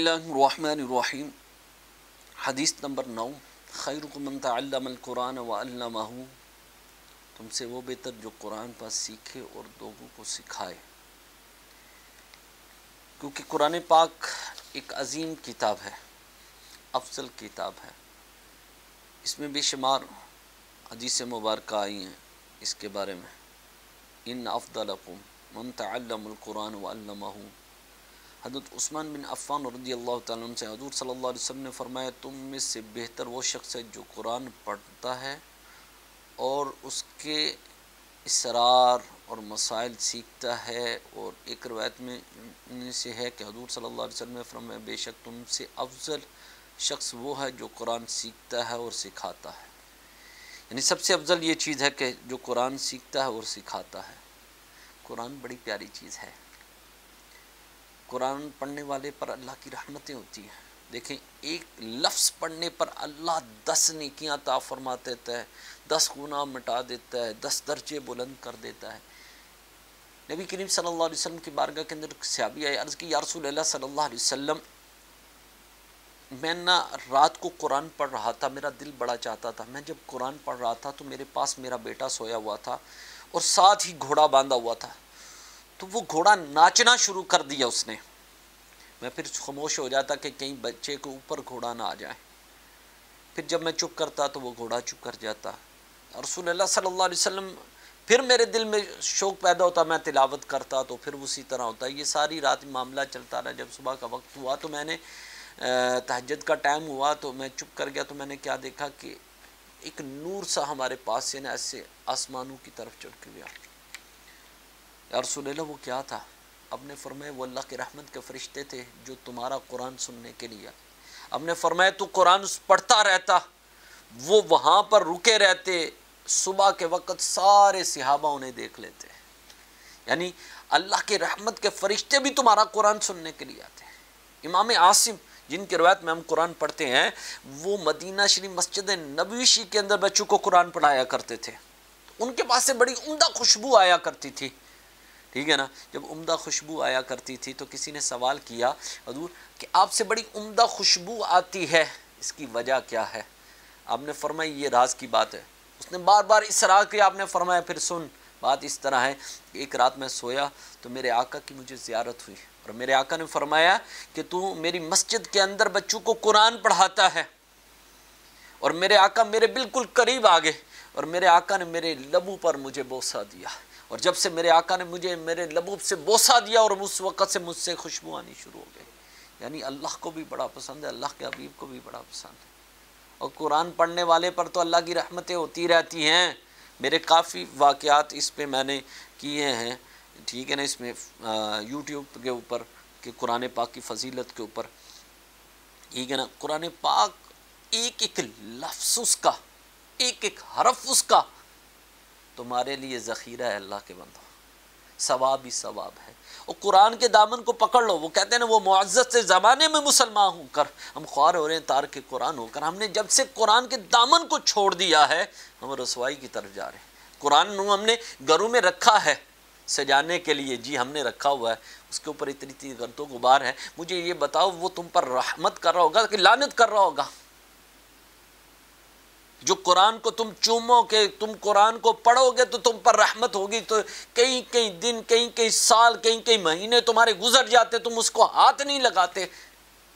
बिस्मिल्लाहिर्रहमानिर्रहीम। हदीस नंबर 9, खैरुकुम मन तअल्लम अल-कुरान व अल्लमहु। तुमसे वो बेहतर जो कुरान पर सीखे और लोगों को सिखाए। क्योंकि कुरान पाक एक अजीम किताब है, अफजल किताब है। इसमें बेशुमार हदीस मुबारक आई हैं इसके बारे में। इन अफ़दलकुम मन तअल्लम अल-कुरान व अल्लमहु। हज़रत उस्मान बिन अफ़्फ़ान रज़ियल्लाहु तआला अन्हु से हुज़ूर सल्लल्लाहु अलैहि वसल्लम ने फरमाया, तुम में से बेहतर वो शख्स है जो कुरान पढ़ता है और उसके इसरार और मसाइल सीखता है। और एक रवायत में से है कि हुज़ूर सल्लल्लाहु अलैहि वसल्लम ने फरमाया, बेशक तुमसे अफजल शख्स वो है जो कुरान सीखता है और सिखाता है। यानी सबसे अफजल ये चीज़ है कि जो कुरान सीखता है और सिखाता है। कुरान बड़ी प्यारी चीज़ है। कुरान पढ़ने वाले पर अल्लाह की रहमतें होती हैं। देखें, एक लफ्ज़ पढ़ने पर अल्लाह 10 नेकियां अता फरमा देता है, 10 गुनाह मिटा देता है, 10 दर्जे बुलंद कर देता है। नबी करीम सल्लल्लाहु अलैहि वसल्लम की बारगाह के अंदर सहाबी आए, अर्ज़ की, या रसूल अल्लाह सल्लल्लाहु अलैहि वसल्लम, मैं ना रात को कुरान पढ़ रहा था, मेरा दिल बड़ा चाहता था। मैं जब कुरान पढ़ रहा था तो मेरे पास मेरा बेटा सोया हुआ था और साथ ही घोड़ा बांधा हुआ था। तो वो घोड़ा नाचना शुरू कर दिया उसने। मैं फिर खामोश हो जाता कि कहीं बच्चे के ऊपर घोड़ा ना आ जाए। फिर जब मैं चुप करता तो वो घोड़ा चुप कर जाता। रसूल अल्लाह सल्लल्लाहु अलैहि वसल्लम, फिर मेरे दिल में शौक़ पैदा होता, मैं तिलावत करता तो फिर उसी तरह होता। ये सारी रात मामला चलता रहा। जब सुबह का वक्त हुआ तो मैंने तहज्जुद का टाइम हुआ तो मैं चुप कर गया। तो मैंने क्या देखा कि एक नूर सा हमारे पास से ना ऐसे आसमानों की तरफ चढ़ के गया। या रसूल अल्लाह, वो क्या था? आपने फरमाया, वो अल्लाह के रहमत के फरिश्ते थे जो तुम्हारा कुरान सुनने के लिए। आपने फरमाया, तू कुरान पढ़ता रहता, वो वहाँ पर रुके रहते, सुबह के वक़्त सारे सहाबा उन्हें देख लेते। यानी अल्लाह के रहमत के फरिश्ते भी तुम्हारा कुरान सुनने के लिए आते हैं। इमाम आसिम, जिनकी रवायत में हम कुरान पढ़ते हैं, वो मदीना शरीफ मस्जिद नबवी के अंदर बच्चों को कुरान पढ़ाया करते थे। उनके पास से बड़ी उम्दा खुशबू आया करती थी, ठीक है ना। जब उम्दा खुशबू आया करती थी तो किसी ने सवाल किया, हुजूर कि आपसे बड़ी उम्दा खुशबू आती है, इसकी वजह क्या है? आपने फरमाया, ये राज की बात है। उसने बार बार इसरार किया। आपने फरमाया, फिर सुन, बात इस तरह है, एक रात मैं सोया तो मेरे आका की मुझे ज़ियारत हुई और मेरे आका ने फरमाया कि तू मेरी मस्जिद के अंदर बच्चों को कुरान पढ़ाता है। और मेरे आका मेरे बिल्कुल करीब आ गए और मेरे आका ने मेरे लबों पर मुझे बोसा दिया। और जब से मेरे आका ने मुझे मेरे लबों से बोसा दिया और उस वक़्त से मुझसे खुशबू आनी शुरू हो गई। यानी अल्लाह को भी बड़ा पसंद है, अल्लाह के हबीब को भी बड़ा पसंद है। और कुरान पढ़ने वाले पर तो अल्लाह की रहमतें होती रहती हैं। मेरे काफ़ी वाक़यात इस पे मैंने किए हैं, ठीक है ना, इसमें यूट्यूब के ऊपर कि कुरान पाक की फ़जीलत के ऊपर, ठीक है ना। कुरान पाक एक एक लफ्ज़ उसका, एक एक हरफ उसका तुम्हारे लिए ज़ख़ीरा है अल्लाह के बंदो, सवाब ही सवाब है। और कुरान के दामन को पकड़ लो। वो कहते हैं ना, वो मुअज़्ज़ज़ से ज़माने में मुसलमान होकर हम ख्वार हो रहे हैं, तार के कुरान होकर। हमने जब से कुरान के दामन को छोड़ दिया है, हम रसवाई की तरफ जा रहे हैं। कुरान हमने घरों में रखा है सजाने के लिए, जी हमने रखा हुआ है, उसके ऊपर इतनी इतनी गर्दों गुबार है। मुझे ये बताओ, वो तुम पर रहमत कर रहा होगा कि लानत कर रहा होगा? जो कुरान को तुम चूमोगे, तुम कुरान को पढ़ोगे तो तुम पर रहमत होगी। तो कई कई दिन, कई कई साल, कई कई महीने तुम्हारे गुजर जाते, तुम उसको हाथ नहीं लगाते,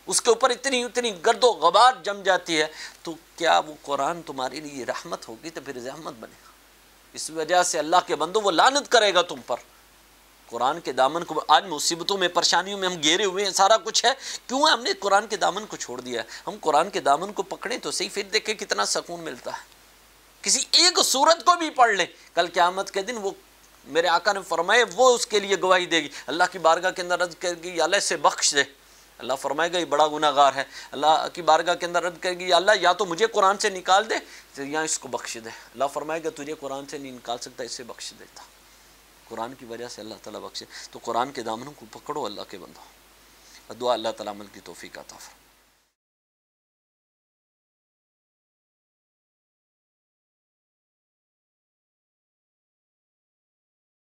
उसके ऊपर इतनी इतनी गर्दो गबार जम जाती है। तो क्या वो कुरान तुम्हारे लिए रहमत होगी? तो फिर रहमत बनेगा। इस वजह से अल्लाह के बंदो, वो लानत करेगा तुम पर। कुरान के दामन को आज मुसीबतों में, परेशानियों में हम घेरे हुए हैं, सारा कुछ है, क्यों है? हमने कुरान के दामन को छोड़ दिया है। हम कुरान के दामन को पकड़ें तो सही, फिर देखें कितना सुकून मिलता है। किसी एक सूरत को भी पढ़ लें, कल क़यामत के दिन वो मेरे आका ने फरमाए, वो उसके लिए गवाही देगी। अल्लाह की बारगाह के अंदर अर्ज़ करेगी, अल्लाह से बख्श दे। अल्लाह फरमाएगा, ये बड़ा गुनाहगार है। अल्लाह की बारगाह के अंदर अर्ज़ करेगी, अल्लाह या तो मुझे कुरान से निकाल दे या इसको बख्श दे। अल्लाह फरमाएगा, तुझे कुरान से नहीं निकाल सकता, इससे बख्श देता। कुरान की वजह से अल्लाह ताला बख्शे। तो कुरान के दामनों को पकड़ो अल्लाह के बंदो। दुआ अल्लाह ताला अमल की तौफीक अता फरमाए।